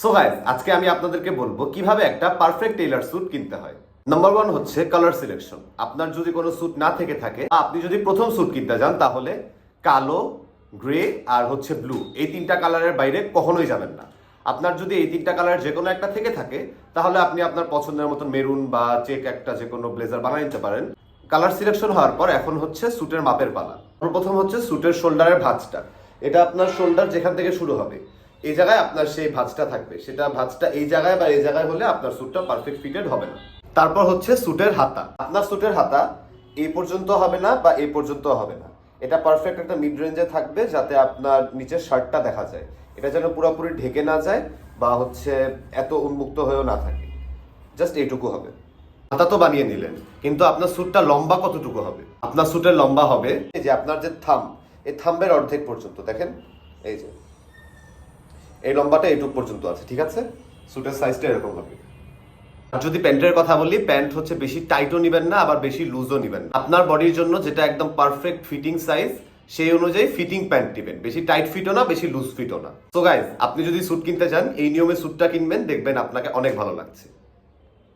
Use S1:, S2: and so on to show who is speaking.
S1: So guys, আজকে আমি আপনাদেরকে বলবো কিভাবে একটা পারফেক্ট টেইলার স্যুট কিনতে হয়। নাম্বার 1 হচ্ছে কালার সিলেকশন। আপনার যদি কোনো স্যুট না থেকে থাকে, আপনি যদি প্রথম স্যুট কিনতে যান, তাহলে কালো, গ্রে আর হচ্ছে ব্লু, এই তিনটা কালারের বাইরে কখনোই যাবেন না। আপনার যদি এই তিনটা কালারের যে কোনো একটা থেকে থাকে, তাহলে আপনি আপনার পছন্দের মতন মেরুন বা চেক একটা যে কোনো ব্লেজার বানিয়ে নিতে পারেন। কালার সিলেকশন হওয়ার পর এখন হচ্ছে স্যুটের মাপের পালা। প্রথম হচ্ছে স্যুটের শোল্ডারের ভাঁজটা। এটা আপনার শোল্ডার যেখান থেকে শুরু হবে, এই জায়গায় আপনার সেই ভাঁজটা থাকবে। সেটা ভাঁজটা এই জায়গায় বা এই জায়গায় হলে আপনার স্যুটটা পারফেক্ট ফিটেড হবে না। তারপর হচ্ছে স্যুটের হাতা। আপনার স্যুটের হাতা এই পর্যন্ত হবে না বা এই পর্যন্ত হবে না। এটা পারফেক্ট একটা মিড রেঞ্জে থাকবে, যাতে আপনার নিচের শার্টটা দেখা যায়। এটা যেন পুরোপুরি ঢেকে না যায় বা হচ্ছে এত উন্মুক্ত হয়েও না থাকে, জাস্ট এইটুকু হবে। হাতা তো বানিয়ে নিলেন, কিন্তু আপনার স্যুটটা লম্বা কতটুকু হবে? আপনার স্যুটের লম্বা হবে এই যে আপনার যে থাম্ব, এই থাম্বের অর্ধেক পর্যন্ত। দেখেন, এই যে এই লম্বাটা এইটুকু পর্যন্ত আছে, ঠিক আছে? স্যুটের সাইজটা এরকম হবে। আর যদি প্যান্টের কথা বলি, প্যান্ট হচ্ছে বেশি টাইটও নিবেন না, আবার বেশি লুজও নিবেন না। আপনার বডির জন্য যেটা একদম পারফেক্ট ফিটিং সাইজ, সেই অনুযায়ী ফিটিং প্যান্ট নিবেন। বেশি টাইট ফিটও না, বেশি লুজ ফিটও না। সো গাইস, আপনি যদি স্যুট কিনতে চান, এই নিয়মে স্যুটটা কিনবেন, দেখবেন আপনাকে অনেক ভালো লাগছে।